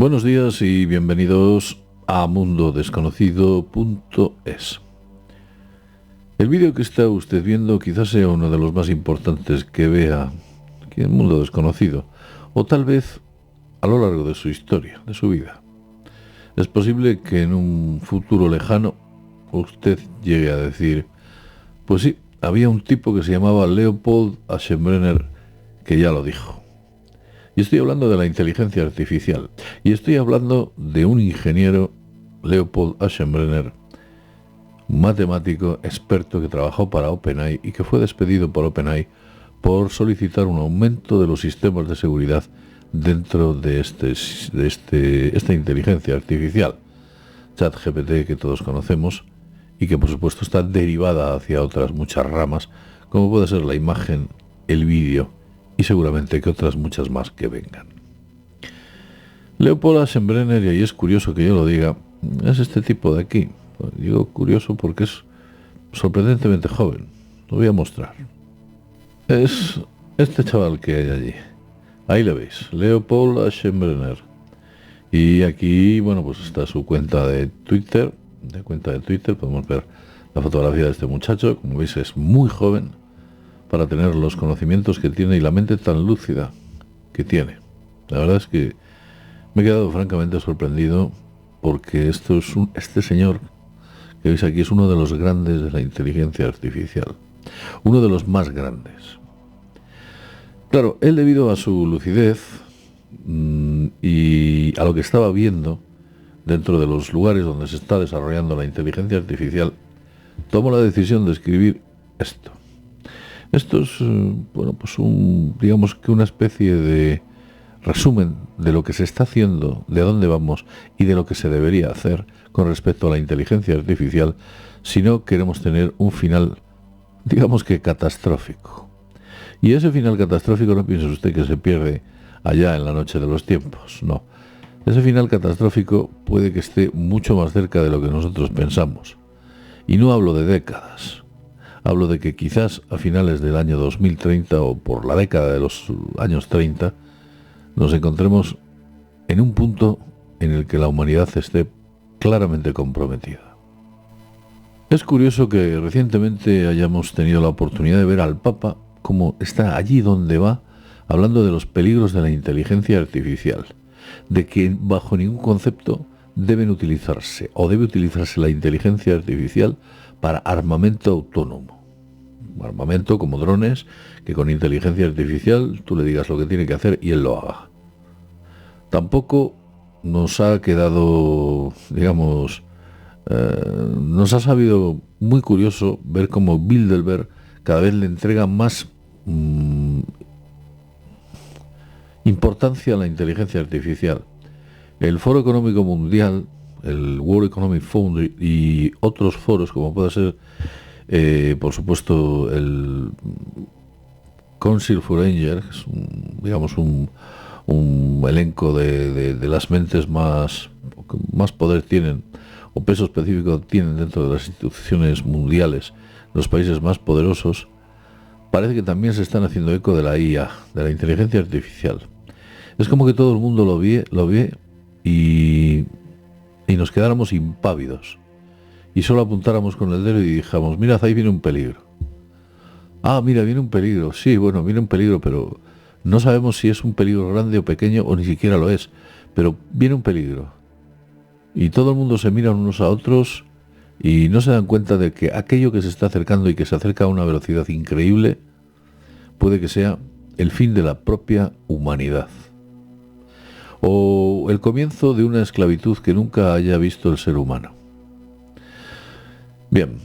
Buenos días y bienvenidos a mundodesconocido.es. El vídeo que está usted viendo quizás sea uno de los más importantes que vea aquí en Mundo Desconocido, o tal vez a lo largo de su historia, de su vida. Es posible que en un futuro lejano usted llegue a decir, pues sí, había un tipo que se llamaba Leopold Aschenbrenner que ya lo dijo. Y estoy hablando de la inteligencia artificial. Y estoy hablando de un ingeniero, Leopold Aschenbrenner, un matemático experto que trabajó para OpenAI y que fue despedido por OpenAI por solicitar un aumento de los sistemas de seguridad dentro de esta inteligencia artificial, ChatGPT, que todos conocemos y que por supuesto está derivada hacia otras muchas ramas, como puede ser la imagen, el vídeo y seguramente que otras muchas más que vengan. Leopold Aschenbrenner, y ahí es curioso que yo lo diga, es este tipo de aquí. Digo curioso porque es sorprendentemente joven. Lo voy a mostrar. Es este chaval que hay allí. Ahí le veis, Leopold Aschenbrenner. Y aquí, bueno, pues está su cuenta de Twitter. Podemos ver la fotografía de este muchacho. Como veis, es muy joven para tener los conocimientos que tiene y la mente tan lúcida que tiene. La verdad es que me he quedado francamente sorprendido porque este señor que veis aquí es uno de los grandes de la inteligencia artificial, uno de los más grandes. Claro, él, debido a su lucidez y a lo que estaba viendo dentro de los lugares donde se está desarrollando la inteligencia artificial, tomó la decisión de escribir esto. Esto es, digamos que una especie de resumen de lo que se está haciendo, de dónde vamos y de lo que se debería hacer con respecto a la inteligencia artificial si no queremos tener un final, digamos que catastrófico. Y ese final catastrófico no piense usted que se pierde allá en la noche de los tiempos, no. Ese final catastrófico puede que esté mucho más cerca de lo que nosotros pensamos. Y no hablo de décadas. Hablo de que quizás a finales del año 2030 o por la década de los años 30 nos encontremos en un punto en el que la humanidad esté claramente comprometida. Es curioso que recientemente hayamos tenido la oportunidad de ver al Papa cómo está allí donde va, hablando de los peligros de la inteligencia artificial, de que bajo ningún concepto debe utilizarse la inteligencia artificial para armamento autónomo. Armamento como drones, que con inteligencia artificial tú le digas lo que tiene que hacer y él lo haga. Tampoco nos ha quedado, digamos, nos ha sabido muy curioso ver cómo Bilderberg cada vez le entrega más importancia a la inteligencia artificial. El Foro Económico Mundial, el World Economic Forum y otros foros, como puede ser, por supuesto, el Council for Angels, un elenco de las mentes más poder tienen, o peso específico tienen dentro de las instituciones mundiales, los países más poderosos, parece que también se están haciendo eco de la IA, de la inteligencia artificial. Es como que todo el mundo lo ve y nos quedáramos impávidos y solo apuntáramos con el dedo y dijéramos, mirad, ahí viene un peligro. Ah, mira, viene un peligro. Sí, bueno, viene un peligro, pero no sabemos si es un peligro grande o pequeño o ni siquiera lo es, pero viene un peligro. Y todo el mundo se mira unos a otros y no se dan cuenta de que aquello que se está acercando y que se acerca a una velocidad increíble puede que sea el fin de la propia humanidad. O el comienzo de una esclavitud que nunca haya visto el ser humano. Bien,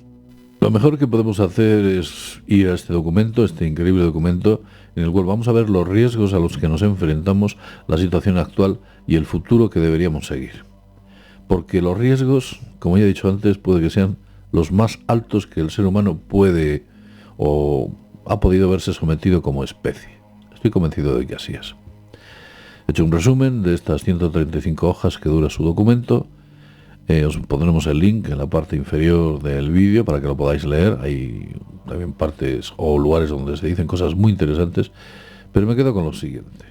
lo mejor que podemos hacer es ir a este documento, este increíble documento, en el cual vamos a ver los riesgos a los que nos enfrentamos, la situación actual y el futuro que deberíamos seguir. Porque los riesgos, como ya he dicho antes, puede que sean los más altos que el ser humano puede o ha podido verse sometido como especie. Estoy convencido de que así es. He hecho un resumen de estas 135 hojas que dura su documento. Os pondremos el link en la parte inferior del vídeo para que lo podáis leer. Hay también partes o lugares donde se dicen cosas muy interesantes, pero me quedo con lo siguiente.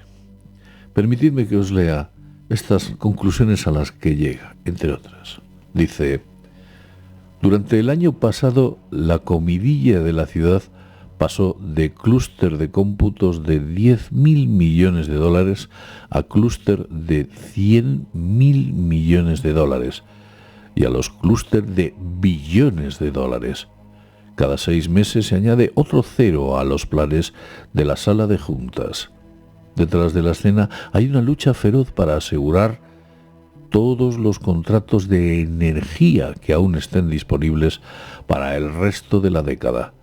Permitidme que os lea estas conclusiones a las que llega, entre otras. Dice: durante el año pasado, la comidilla de la ciudad pasó de clúster de cómputos de 10.000 millones de dólares a clúster de 100.000 millones de dólares y a los clúster de billones de dólares. Cada 6 meses se añade otro cero a los planes de la sala de juntas. Detrás de la escena hay una lucha feroz para asegurar todos los contratos de energía que aún estén disponibles para el resto de la década,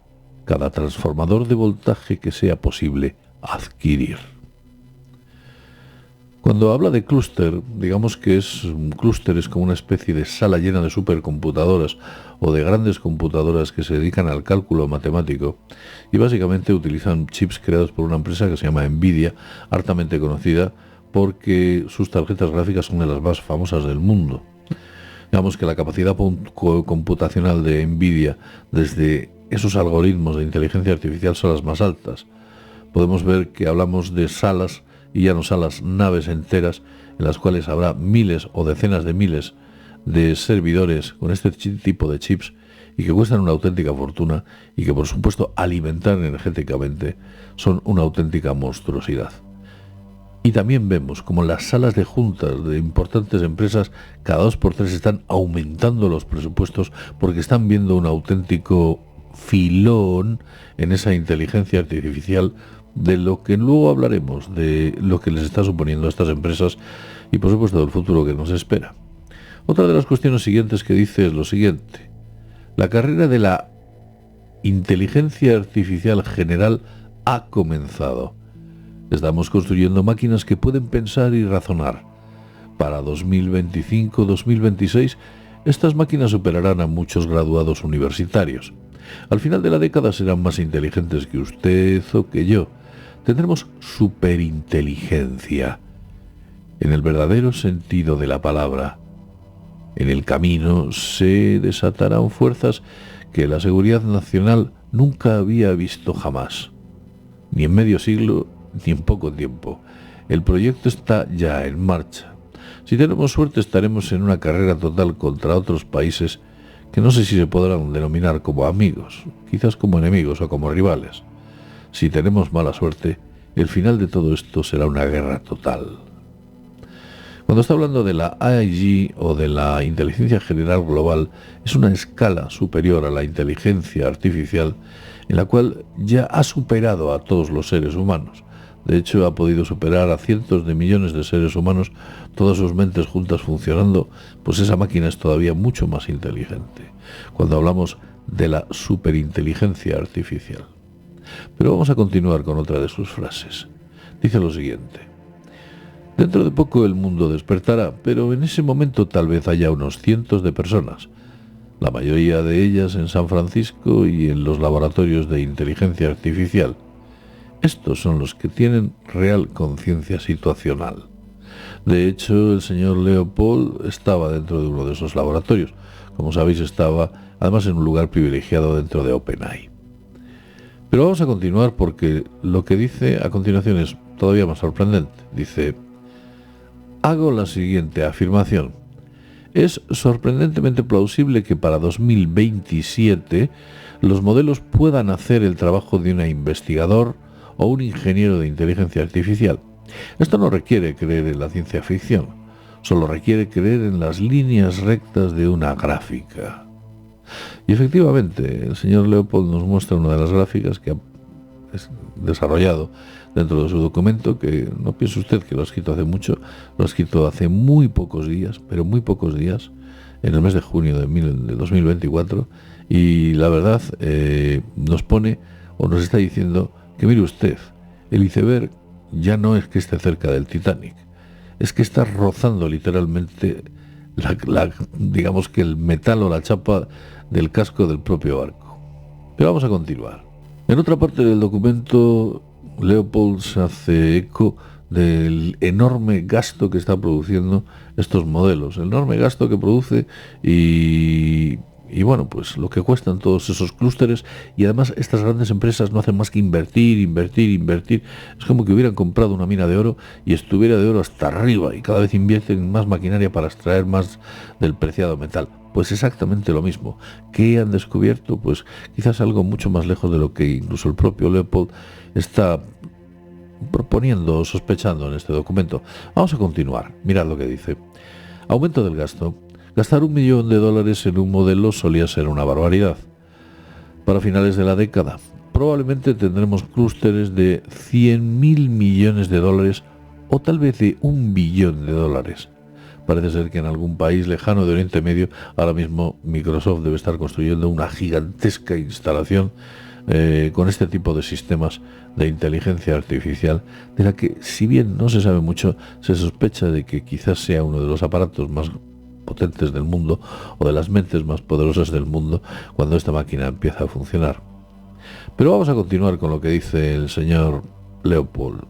cada transformador de voltaje que sea posible adquirir. Cuando habla de clúster, digamos que un clúster es como una especie de sala llena de supercomputadoras o de grandes computadoras que se dedican al cálculo matemático y básicamente utilizan chips creados por una empresa que se llama Nvidia, hartamente conocida porque sus tarjetas gráficas son de las más famosas del mundo. Digamos que la capacidad computacional de Nvidia desde esos algoritmos de inteligencia artificial son las más altas. Podemos ver que hablamos de salas, y ya no salas, naves enteras, en las cuales habrá miles o decenas de miles de servidores con este tipo de chips y que cuestan una auténtica fortuna y que, por supuesto, alimentar energéticamente son una auténtica monstruosidad. Y también vemos como las salas de juntas de importantes empresas cada 2 por 3 están aumentando los presupuestos porque están viendo un auténtico filón en esa inteligencia artificial, de lo que luego hablaremos, de lo que les está suponiendo a estas empresas y por supuesto del futuro que nos espera. Otra de las cuestiones siguientes que dice es lo siguiente: la carrera de la inteligencia artificial general ha comenzado. Estamos construyendo máquinas que pueden pensar y razonar. Para 2025-2026, estas máquinas superarán a muchos graduados universitarios. Al final de la década serán más inteligentes que usted o que yo. Tendremos superinteligencia, en el verdadero sentido de la palabra. En el camino se desatarán fuerzas que la seguridad nacional nunca había visto jamás, ni en medio siglo, ni en poco tiempo. El proyecto está ya en marcha. Si tenemos suerte, estaremos en una carrera total contra otros países que no sé si se podrán denominar como amigos, quizás como enemigos o como rivales. Si tenemos mala suerte, el final de todo esto será una guerra total. Cuando está hablando de la AIG o de la inteligencia general global, es una escala superior a la inteligencia artificial en la cual ya ha superado a todos los seres humanos. De hecho, ha podido superar a cientos de millones de seres humanos, todas sus mentes juntas funcionando, pues esa máquina es todavía mucho más inteligente, cuando hablamos de la superinteligencia artificial. Pero vamos a continuar con otra de sus frases. Dice lo siguiente: dentro de poco el mundo despertará, pero en ese momento tal vez haya unos cientos de personas, la mayoría de ellas en San Francisco y en los laboratorios de inteligencia artificial. Estos son los que tienen real conciencia situacional. De hecho, el señor Leopold estaba dentro de uno de esos laboratorios. Como sabéis, estaba además en un lugar privilegiado dentro de OpenAI. Pero vamos a continuar porque lo que dice a continuación es todavía más sorprendente. Dice: hago la siguiente afirmación. Es sorprendentemente plausible que para 2027 los modelos puedan hacer el trabajo de un investigador o un ingeniero de inteligencia artificial. Esto no requiere creer en la ciencia ficción, solo requiere creer en las líneas rectas de una gráfica. Y efectivamente, el señor Leopold nos muestra una de las gráficas que ha desarrollado dentro de su documento, que no piense usted que lo ha escrito hace mucho, lo ha escrito hace muy pocos días, pero muy pocos días, en el mes de junio de 2024, y la verdad nos pone o nos está diciendo que mire usted, el iceberg ya no es que esté cerca del Titanic, es que está rozando literalmente digamos que el metal o la chapa del casco del propio barco. Pero vamos a continuar. En otra parte del documento, Leopold se hace eco del enorme gasto que está produciendo estos modelos, el enorme gasto que produce y Y bueno, pues lo que cuestan todos esos clústeres, y además estas grandes empresas no hacen más que invertir, invertir, invertir. Es como que hubieran comprado una mina de oro y estuviera de oro hasta arriba, y cada vez invierten en más maquinaria para extraer más del preciado metal. Pues exactamente lo mismo. ¿Qué han descubierto? Pues quizás algo mucho más lejos de lo que incluso el propio Leopold está proponiendo o sospechando en este documento. Vamos a continuar. Mirad lo que dice. Aumento del gasto. Gastar $1 millón en un modelo solía ser una barbaridad. Para finales de la década, probablemente tendremos clústeres de $100.000 millones o tal vez de $1 billón. Parece ser que en algún país lejano de Oriente Medio, ahora mismo Microsoft debe estar construyendo una gigantesca instalación con este tipo de sistemas de inteligencia artificial, de la que, si bien no se sabe mucho, se sospecha de que quizás sea uno de los aparatos más potentes del mundo o de las mentes más poderosas del mundo cuando esta máquina empieza a funcionar. Pero vamos a continuar con lo que dice el señor Leopold.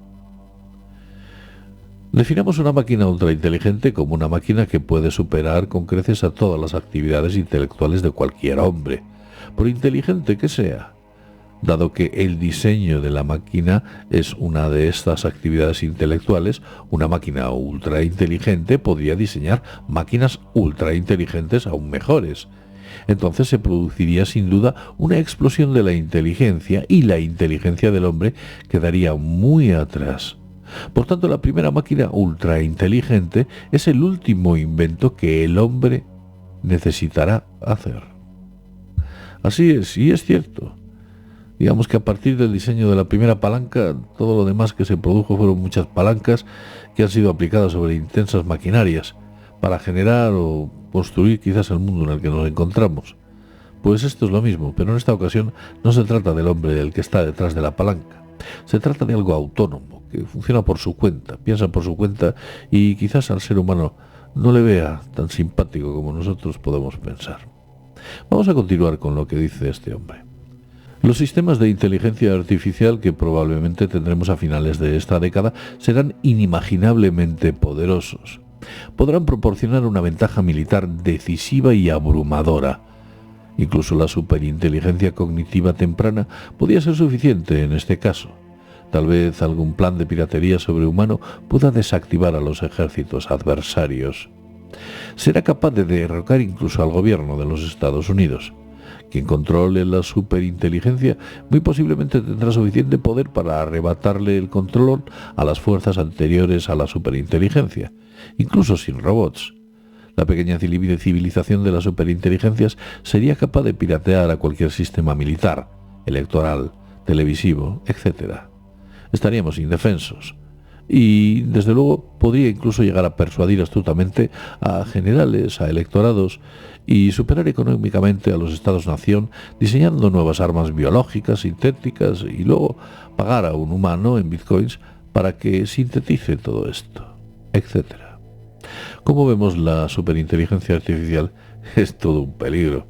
Definamos una máquina ultrainteligente como una máquina que puede superar con creces a todas las actividades intelectuales de cualquier hombre, por inteligente que sea. Dado que el diseño de la máquina es una de estas actividades intelectuales, una máquina ultrainteligente podría diseñar máquinas ultrainteligentes aún mejores. Entonces se produciría sin duda una explosión de la inteligencia, y la inteligencia del hombre quedaría muy atrás. Por tanto, la primera máquina ultrainteligente es el último invento que el hombre necesitará hacer. Así es, y es cierto. Digamos que a partir del diseño de la primera palanca, todo lo demás que se produjo fueron muchas palancas que han sido aplicadas sobre intensas maquinarias para generar o construir quizás el mundo en el que nos encontramos. Pues esto es lo mismo, pero en esta ocasión no se trata del hombre del que está detrás de la palanca. Se trata de algo autónomo, que funciona por su cuenta, piensa por su cuenta, y quizás al ser humano no le vea tan simpático como nosotros podemos pensar. Vamos a continuar con lo que dice este hombre. Los sistemas de inteligencia artificial que probablemente tendremos a finales de esta década serán inimaginablemente poderosos. Podrán proporcionar una ventaja militar decisiva y abrumadora. Incluso la superinteligencia cognitiva temprana podría ser suficiente en este caso. Tal vez algún plan de piratería sobrehumano pueda desactivar a los ejércitos adversarios. Será capaz de derrocar incluso al gobierno de los Estados Unidos. Quien controle la superinteligencia muy posiblemente tendrá suficiente poder para arrebatarle el control a las fuerzas anteriores a la superinteligencia, incluso sin robots. La pequeña civilización de las superinteligencias sería capaz de piratear a cualquier sistema militar, electoral, televisivo, etc. Estaríamos indefensos. Y, desde luego, podría incluso llegar a persuadir astutamente a generales, a electorados, y superar económicamente a los estados-nación diseñando nuevas armas biológicas, sintéticas, y luego pagar a un humano en bitcoins para que sintetice todo esto, etc. Como vemos, la superinteligencia artificial es todo un peligro.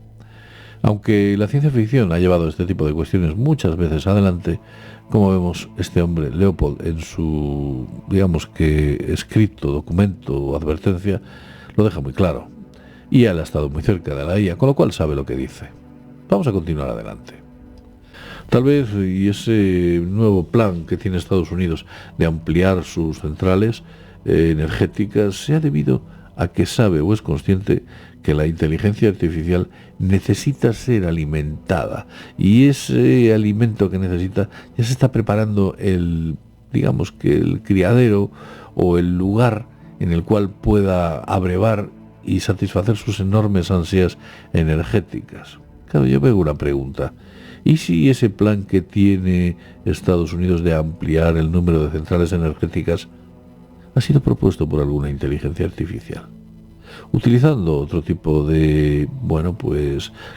Aunque la ciencia ficción ha llevado este tipo de cuestiones muchas veces adelante, como vemos, este hombre, Leopold, en su, digamos que, escrito, documento o advertencia, lo deja muy claro. Y él ha estado muy cerca de la IA, con lo cual sabe lo que dice. Vamos a continuar adelante. Tal vez, y ese nuevo plan que tiene Estados Unidos de ampliar sus centrales energéticas sea debido a que sabe o es consciente que la inteligencia artificial necesita ser alimentada, y ese alimento que necesita ya se está preparando digamos que el criadero o el lugar en el cual pueda abrevar y satisfacer sus enormes ansias energéticas. Claro, yo veo una pregunta. ¿Y si ese plan que tiene Estados Unidos de ampliar el número de centrales energéticas ha sido propuesto por alguna inteligencia artificial? Utilizando otro tipo de,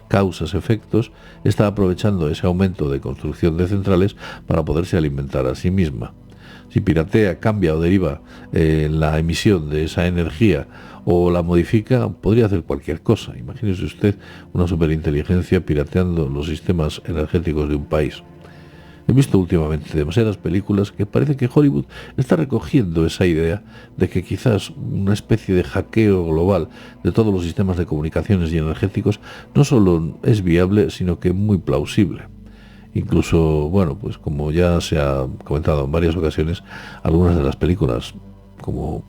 causas, efectos, está aprovechando ese aumento de construcción de centrales para poderse alimentar a sí misma. Si piratea, cambia o deriva la emisión de esa energía o la modifica, podría hacer cualquier cosa. Imagínese usted una superinteligencia pirateando los sistemas energéticos de un país. He visto últimamente demasiadas películas que parece que Hollywood está recogiendo esa idea de que quizás una especie de hackeo global de todos los sistemas de comunicaciones y energéticos no solo es viable, sino que muy plausible. Incluso, bueno, pues como ya se ha comentado en varias ocasiones, algunas de las películas, como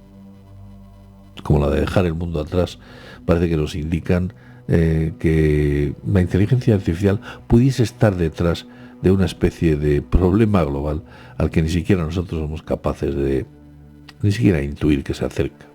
la de Dejar el mundo atrás, parece que nos indican que la inteligencia artificial pudiese estar detrás de una especie de problema global al que ni siquiera nosotros somos capaces de ni siquiera intuir que se acerca.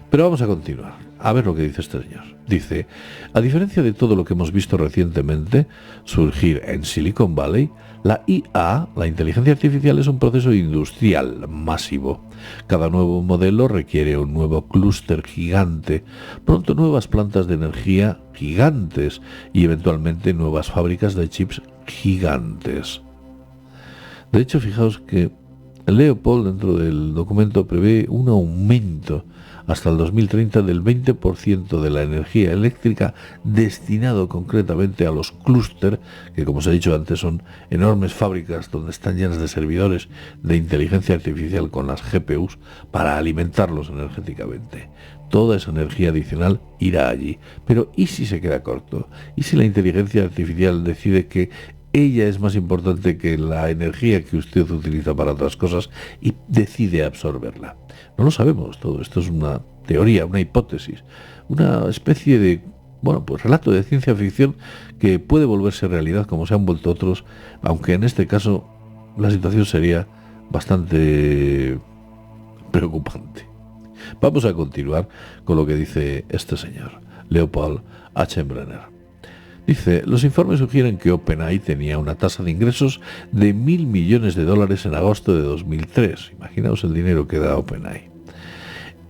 Pero vamos a continuar, a ver lo que dice este señor. Dice, a diferencia de todo lo que hemos visto recientemente surgir en Silicon Valley, la IA, la inteligencia artificial, es un proceso industrial masivo. Cada nuevo modelo requiere un nuevo clúster gigante, pronto nuevas plantas de energía gigantes y eventualmente nuevas fábricas de chips gigantes. De hecho, fijaos que Leopold dentro del documento prevé un aumento hasta el 2030 del 20% de la energía eléctrica destinado concretamente a los clúster, que como os he dicho antes son enormes fábricas donde están llenas de servidores de inteligencia artificial con las GPUs para alimentarlos energéticamente. Toda esa energía adicional irá allí. Pero ¿y si se queda corto? ¿Y si la inteligencia artificial decide que ella es más importante que la energía que usted utiliza para otras cosas y decide absorberla? No lo sabemos, todo esto es una teoría, una hipótesis, una especie de, relato de ciencia ficción que puede volverse realidad como se han vuelto otros, aunque en este caso la situación sería bastante preocupante. Vamos a continuar con lo que dice este señor, Leopold Aschenbrenner. Dice, los informes sugieren que OpenAI tenía una tasa de ingresos de $1.000 millones en agosto de 2003. Imaginaos el dinero que da OpenAI.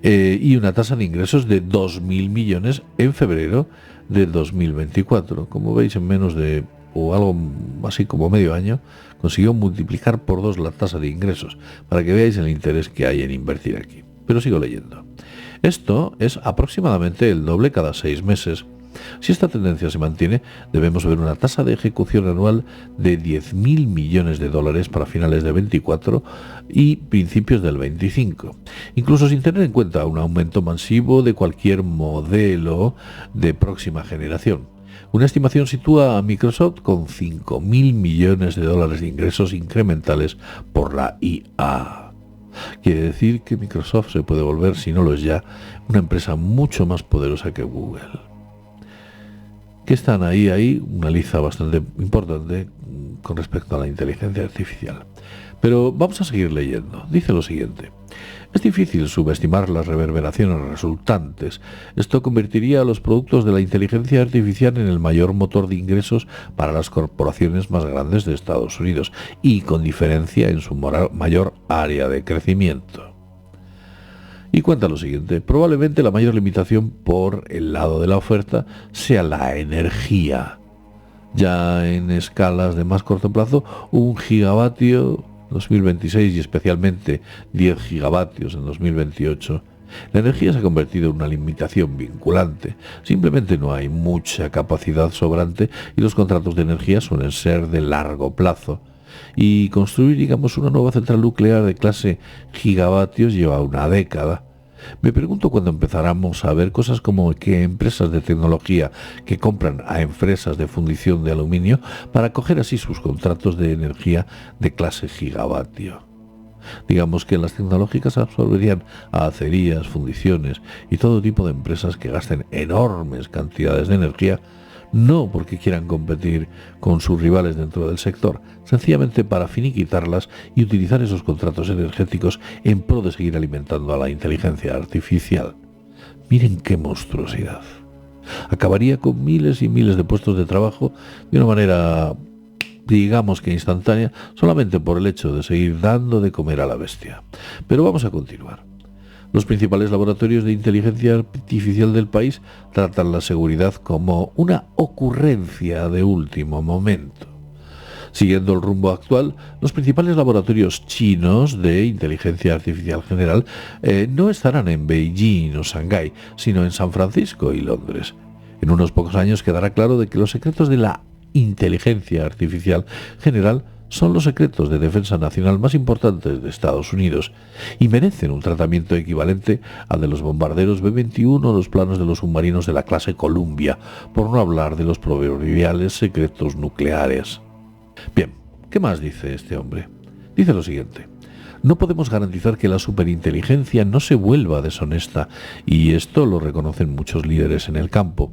Y una tasa de ingresos de 2.000 millones en febrero de 2024. Como veis, en menos de, o algo así como medio año, consiguió multiplicar por 2 la tasa de ingresos, para que veáis el interés que hay en invertir aquí. Pero sigo leyendo. Esto es aproximadamente el doble cada 6 meses. Si esta tendencia se mantiene, debemos ver una tasa de ejecución anual de $10.000 millones para finales de 24 y principios del 25, incluso sin tener en cuenta un aumento masivo de cualquier modelo de próxima generación. Una estimación sitúa a Microsoft con $5.000 millones de ingresos incrementales por la IA. Quiere decir que Microsoft se puede volver, si no lo es ya, una empresa mucho más poderosa que Google. Que están ahí una lista bastante importante con respecto a la inteligencia artificial. Pero vamos a seguir leyendo. Dice lo siguiente. Es difícil subestimar las reverberaciones resultantes. Esto convertiría a los productos de la inteligencia artificial en el mayor motor de ingresos para las corporaciones más grandes de Estados Unidos y con diferencia en su mayor área de crecimiento. Y cuenta lo siguiente, probablemente la mayor limitación por el lado de la oferta sea la energía. Ya en escalas de más corto plazo, 1 gigavatio 2026 y especialmente 10 gigavatios en 2028, la energía se ha convertido en una limitación vinculante. Simplemente no hay mucha capacidad sobrante y los contratos de energía suelen ser de largo plazo. Y construir, digamos, una nueva central nuclear de clase gigavatios lleva una década. Me pregunto cuándo empezaremos a ver cosas como que empresas de tecnología que compran a empresas de fundición de aluminio para coger así sus contratos de energía de clase gigavatio. Digamos que las tecnológicas absorberían a acerías, fundiciones y todo tipo de empresas que gasten enormes cantidades de energía, no porque quieran competir con sus rivales dentro del sector, sencillamente para finiquitarlas y utilizar esos contratos energéticos en pro de seguir alimentando a la inteligencia artificial. Miren qué monstruosidad. Acabaría con miles y miles de puestos de trabajo de una manera, digamos que instantánea, solamente por el hecho de seguir dando de comer a la bestia. Pero vamos a continuar. Los principales laboratorios de inteligencia artificial del país tratan la seguridad como una ocurrencia de último momento. Siguiendo el rumbo actual, los principales laboratorios chinos de inteligencia artificial general no estarán en Beijing o Shanghái, sino en San Francisco y Londres. En unos pocos años quedará claro de que los secretos de la inteligencia artificial general son los secretos de defensa nacional más importantes de Estados Unidos y merecen un tratamiento equivalente al de los bombarderos B-21 o los planos de los submarinos de la clase Columbia, por no hablar de los proverbiales secretos nucleares. Bien, ¿qué más dice este hombre? Dice lo siguiente: no podemos garantizar que la superinteligencia no se vuelva deshonesta, y esto lo reconocen muchos líderes en el campo.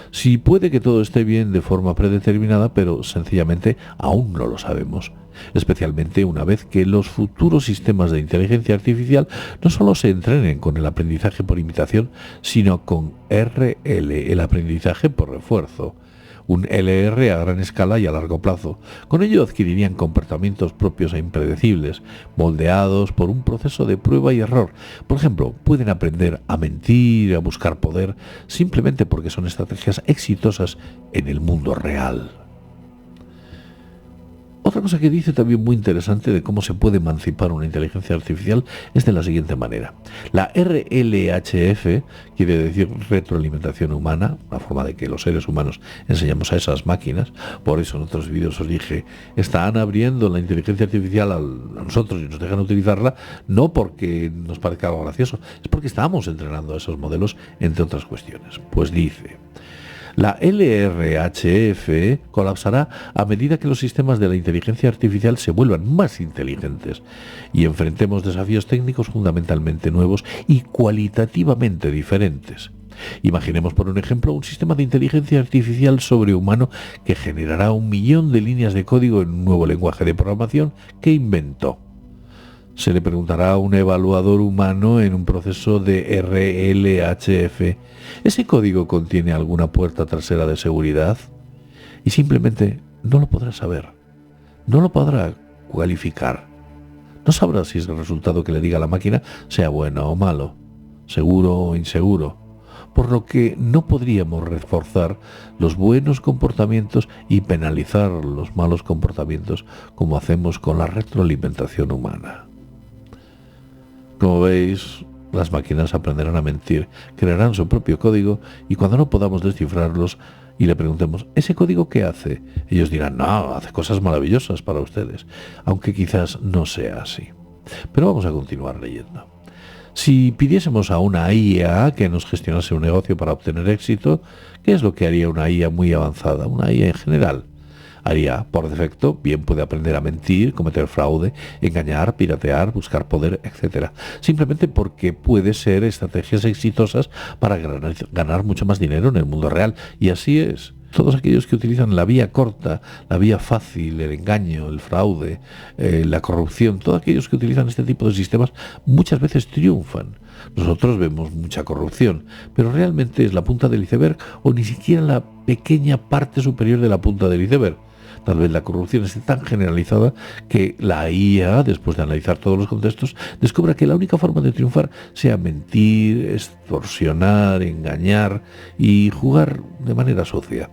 Sí, puede que todo esté bien de forma predeterminada, pero sencillamente aún no lo sabemos, especialmente una vez que los futuros sistemas de inteligencia artificial no solo se entrenen con el aprendizaje por imitación, sino con RL, el aprendizaje por refuerzo, un LR a gran escala y a largo plazo. Con ello adquirirían comportamientos propios e impredecibles, moldeados por un proceso de prueba y error. Por ejemplo, pueden aprender a mentir, a buscar poder, simplemente porque son estrategias exitosas en el mundo real. Otra cosa que dice también muy interesante de cómo se puede emancipar una inteligencia artificial es de la siguiente manera. La RLHF quiere decir retroalimentación humana, una forma de que los seres humanos enseñamos a esas máquinas. Por eso en otros vídeos os dije, están abriendo la inteligencia artificial a nosotros y nos dejan utilizarla, no porque nos parezca algo gracioso, es porque estamos entrenando a esos modelos, entre otras cuestiones. Pues dice: la LRHF colapsará a medida que los sistemas de la inteligencia artificial se vuelvan más inteligentes y enfrentemos desafíos técnicos fundamentalmente nuevos y cualitativamente diferentes. Imaginemos, por un ejemplo, un sistema de inteligencia artificial sobrehumano que generará 1 millón de líneas de código en un nuevo lenguaje de programación que inventó. Se le preguntará a un evaluador humano en un proceso de RLHF: ¿ese código contiene alguna puerta trasera de seguridad? Y simplemente no lo podrá saber, no lo podrá cualificar. No sabrá si el resultado que le diga la máquina sea bueno o malo, seguro o inseguro, por lo que no podríamos reforzar los buenos comportamientos y penalizar los malos comportamientos como hacemos con la retroalimentación humana. Como veis, las máquinas aprenderán a mentir, crearán su propio código y cuando no podamos descifrarlos y le preguntemos ¿ese código qué hace?, ellos dirán: no, hace cosas maravillosas para ustedes, aunque quizás no sea así. Pero vamos a continuar leyendo. Si pidiésemos a una IA que nos gestionase un negocio para obtener éxito, ¿qué es lo que haría una IA muy avanzada, una IA en general? Haría, por defecto, bien puede aprender a mentir, cometer fraude, engañar, piratear, buscar poder, etc. Simplemente porque puede ser estrategias exitosas para ganar mucho más dinero en el mundo real. Y así es. Todos aquellos que utilizan la vía corta, la vía fácil, el engaño, el fraude, la corrupción, todos aquellos que utilizan este tipo de sistemas muchas veces triunfan. Nosotros vemos mucha corrupción, pero realmente es la punta del iceberg o ni siquiera la pequeña parte superior de la punta del iceberg. Tal vez la corrupción esté tan generalizada que la IA, después de analizar todos los contextos, descubra que la única forma de triunfar sea mentir, extorsionar, engañar y jugar de manera sucia.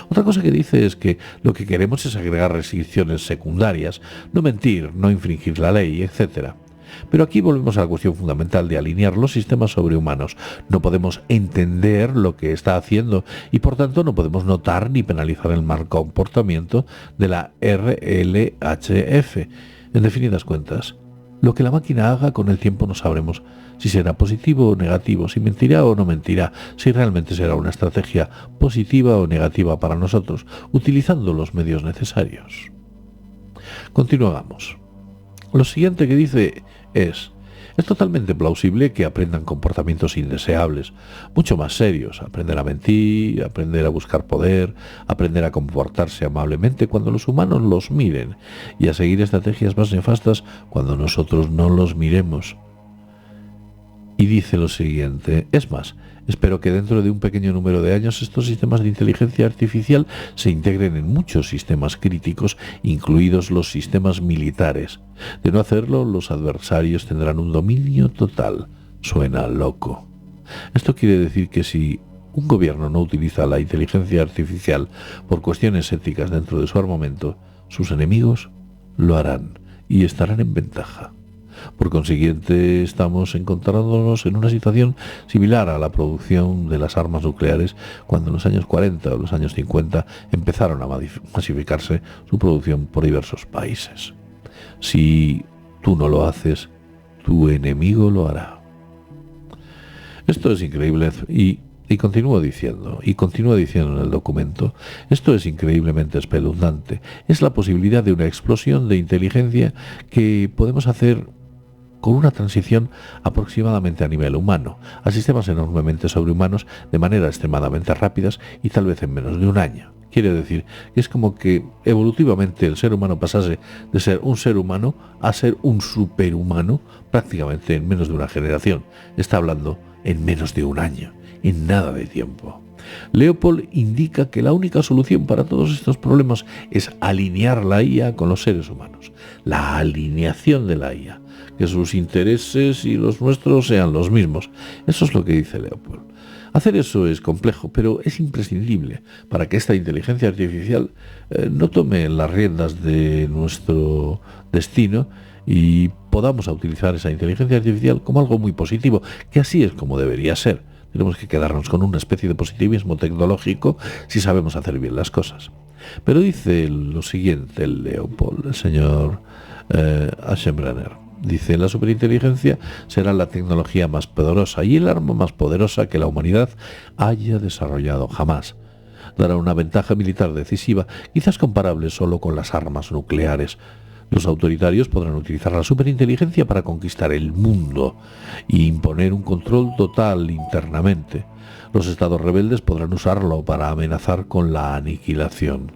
Otra cosa que dice es que lo que queremos es agregar restricciones secundarias, no mentir, no infringir la ley, etc. Pero aquí volvemos a la cuestión fundamental de alinear los sistemas sobrehumanos. No podemos entender lo que está haciendo y por tanto no podemos notar ni penalizar el mal comportamiento de la RLHF. En definidas cuentas, lo que la máquina haga con el tiempo no sabremos si será positivo o negativo, si mentirá o no mentirá, si realmente será una estrategia positiva o negativa para nosotros, utilizando los medios necesarios. Continuamos. Lo siguiente que dice es totalmente plausible que aprendan comportamientos indeseables, mucho más serios: aprender a mentir, aprender a buscar poder, aprender a comportarse amablemente cuando los humanos los miren y a seguir estrategias más nefastas cuando nosotros no los miremos. Y dice lo siguiente: es más, espero que dentro de un pequeño número de años estos sistemas de inteligencia artificial se integren en muchos sistemas críticos, incluidos los sistemas militares. De no hacerlo, los adversarios tendrán un dominio total. Suena loco. Esto quiere decir que si un gobierno no utiliza la inteligencia artificial por cuestiones éticas dentro de su armamento, sus enemigos lo harán y estarán en ventaja. Por consiguiente, estamos encontrándonos en una situación similar a la producción de las armas nucleares cuando en los años 40 o los años 50 empezaron a masificarse su producción por diversos países. Si tú no lo haces, tu enemigo lo hará. Esto es increíble y continúa diciendo en el documento, esto es increíblemente espeluznante. Es la posibilidad de una explosión de inteligencia que podemos hacer con una transición aproximadamente a nivel humano, a sistemas enormemente sobrehumanos de manera extremadamente rápidas y tal vez en menos de un año. Quiere decir que es como que evolutivamente el ser humano pasase de ser un ser humano a ser un superhumano prácticamente en menos de una generación. Está hablando en menos de un año, en nada de tiempo. Leopold indica que la única solución para todos estos problemas es alinear la IA con los seres humanos. La alineación de la IA, que sus intereses y los nuestros sean los mismos. Eso es lo que dice Leopold. Hacer eso es complejo, pero es imprescindible para que esta inteligencia artificial no tome las riendas de nuestro destino y podamos utilizar esa inteligencia artificial como algo muy positivo, que así es como debería ser. Tenemos que quedarnos con una especie de positivismo tecnológico si sabemos hacer bien las cosas. Pero dice lo siguiente el Leopold, el señor Aschenbrenner. Dice, la superinteligencia será la tecnología más poderosa y el arma más poderosa que la humanidad haya desarrollado jamás. Dará una ventaja militar decisiva, quizás comparable solo con las armas nucleares. Los autoritarios podrán utilizar la superinteligencia para conquistar el mundo e imponer un control total internamente. Los estados rebeldes podrán usarlo para amenazar con la aniquilación.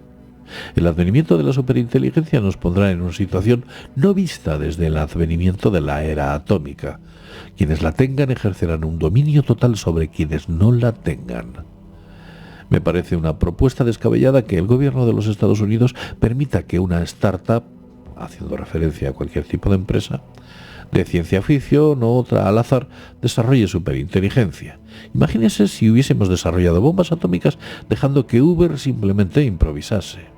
El advenimiento de la superinteligencia nos pondrá en una situación no vista desde el advenimiento de la era atómica. Quienes la tengan ejercerán un dominio total sobre quienes no la tengan. Me parece una propuesta descabellada que el gobierno de los Estados Unidos permita que una startup, haciendo referencia a cualquier tipo de empresa, de ciencia ficción o otra al azar, desarrolle superinteligencia. Imagínense si hubiésemos desarrollado bombas atómicas dejando que Uber simplemente improvisase.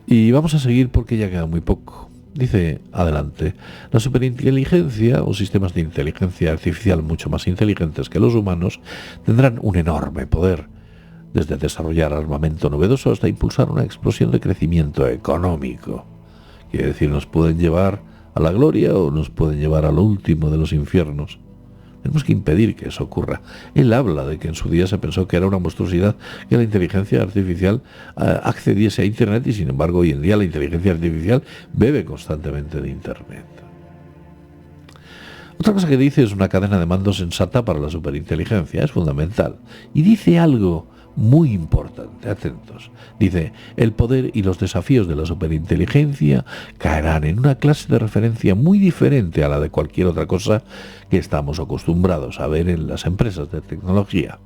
Y vamos a seguir porque ya queda muy poco. Dice adelante, la superinteligencia o sistemas de inteligencia artificial mucho más inteligentes que los humanos tendrán un enorme poder, desde desarrollar armamento novedoso hasta impulsar una explosión de crecimiento económico. Quiere decir, nos pueden llevar a la gloria o nos pueden llevar a lo último de los infiernos. Tenemos que impedir que eso ocurra. Él habla de que en su día se pensó que era una monstruosidad que la inteligencia artificial accediese a Internet y sin embargo hoy en día la inteligencia artificial bebe constantemente de Internet. Otra cosa que dice es una cadena de mando sensata para la superinteligencia, es fundamental. Y dice algo muy importante, atentos. Dice, el poder y los desafíos de la superinteligencia caerán en una clase de referencia muy diferente a la de cualquier otra cosa que estamos acostumbrados a ver en las empresas de tecnología.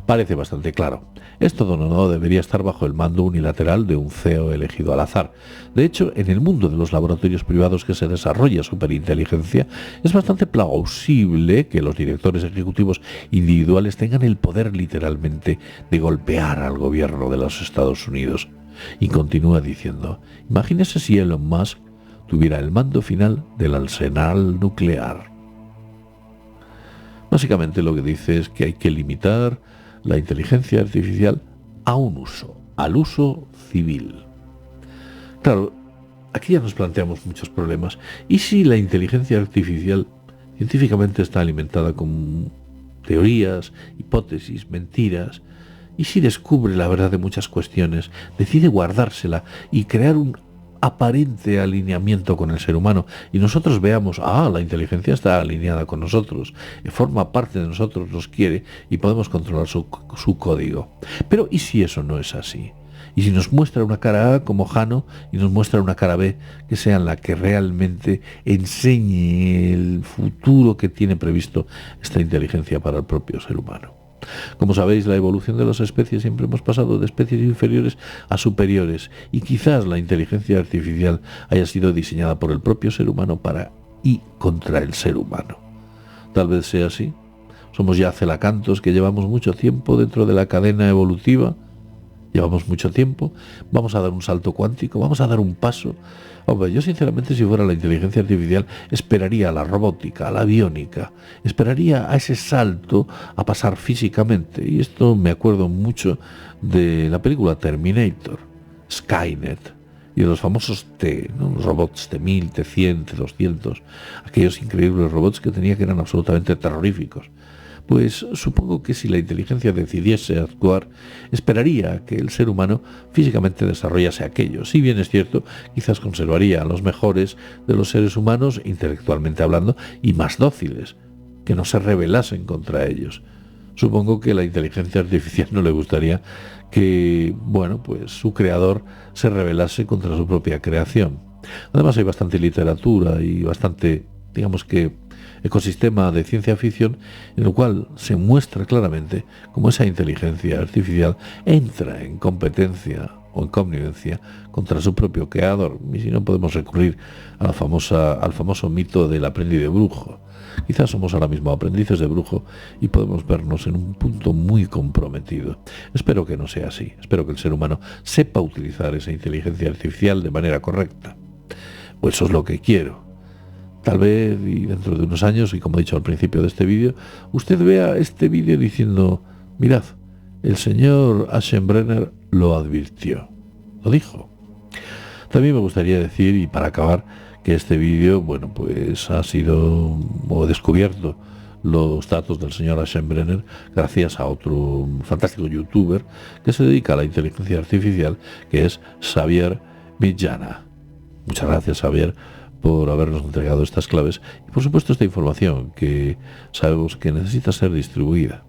Parece bastante claro. Esto no debería estar bajo el mando unilateral de un CEO elegido al azar. De hecho, en el mundo de los laboratorios privados que se desarrolla superinteligencia, es bastante plausible que los directores ejecutivos individuales tengan el poder literalmente de golpear al gobierno de los Estados Unidos. Y continúa diciendo, imagínese si Elon Musk tuviera el mando final del arsenal nuclear. Básicamente lo que dice es que hay que limitar la inteligencia artificial a un uso, al uso civil. Claro, aquí ya nos planteamos muchos problemas. ¿Y si la inteligencia artificial científicamente está alimentada con teorías, hipótesis, mentiras? ¿Y si descubre la verdad de muchas cuestiones, decide guardársela y crear un aparente alineamiento con el ser humano y nosotros veamos, la inteligencia está alineada con nosotros, forma parte de nosotros, nos quiere y podemos controlar su código? Pero ¿y si eso no es así? ¿Y si nos muestra una cara A como Jano y nos muestra una cara B que sea la que realmente enseñe el futuro que tiene previsto esta inteligencia para el propio ser humano? Como sabéis, la evolución de las especies siempre hemos pasado de especies inferiores a superiores y quizás la inteligencia artificial haya sido diseñada por el propio ser humano para y contra el ser humano. Tal vez sea así. Somos ya celacantos que llevamos mucho tiempo dentro de la cadena evolutiva Llevamos mucho tiempo, vamos a dar un salto cuántico, vamos a dar un paso. Hombre, yo sinceramente, si fuera la inteligencia artificial, esperaría a la robótica, a la biónica, esperaría a ese salto a pasar físicamente. Y esto me acuerdo mucho de la película Terminator, Skynet, y de los famosos T, ¿no? Los robots T1000, T100, T200, aquellos increíbles robots que eran absolutamente terroríficos. Pues supongo que si la inteligencia decidiese actuar, esperaría que el ser humano físicamente desarrollase aquello. Si bien es cierto, quizás conservaría a los mejores de los seres humanos, intelectualmente hablando, y más dóciles, que no se rebelasen contra ellos. Supongo que a la inteligencia artificial no le gustaría que, bueno, pues su creador se rebelase contra su propia creación. Además hay bastante literatura y bastante, digamos que, ecosistema de ciencia ficción en el cual se muestra claramente cómo esa inteligencia artificial entra en competencia o en connivencia contra su propio creador. Y si no, podemos recurrir a al famoso mito del aprendiz de brujo. Quizás somos ahora mismo aprendices de brujo y podemos vernos en un punto muy comprometido. Espero que no sea así. Espero que el ser humano sepa utilizar esa inteligencia artificial de manera correcta. Pues eso es lo que quiero. Tal vez, y dentro de unos años, y como he dicho al principio de este vídeo, usted vea este vídeo diciendo, mirad, el señor Aschenbrenner lo advirtió, lo dijo. También me gustaría decir, y para acabar, que este vídeo, bueno, pues ha sido descubierto los datos del señor Aschenbrenner gracias a otro fantástico youtuber que se dedica a la inteligencia artificial, que es Xavier Mitjana. Muchas gracias, Xavier, por habernos entregado estas claves y por supuesto esta información que sabemos que necesita ser distribuida.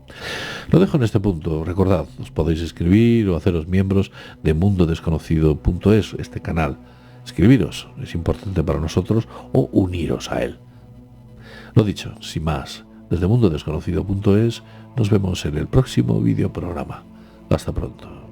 Lo dejo en este punto. Recordad, os podéis escribir o haceros miembros de mundodesconocido.es, este canal. Escribiros, es importante para nosotros, o uniros a él. Lo dicho, sin más, desde mundodesconocido.es nos vemos en el próximo videoprograma. Hasta pronto.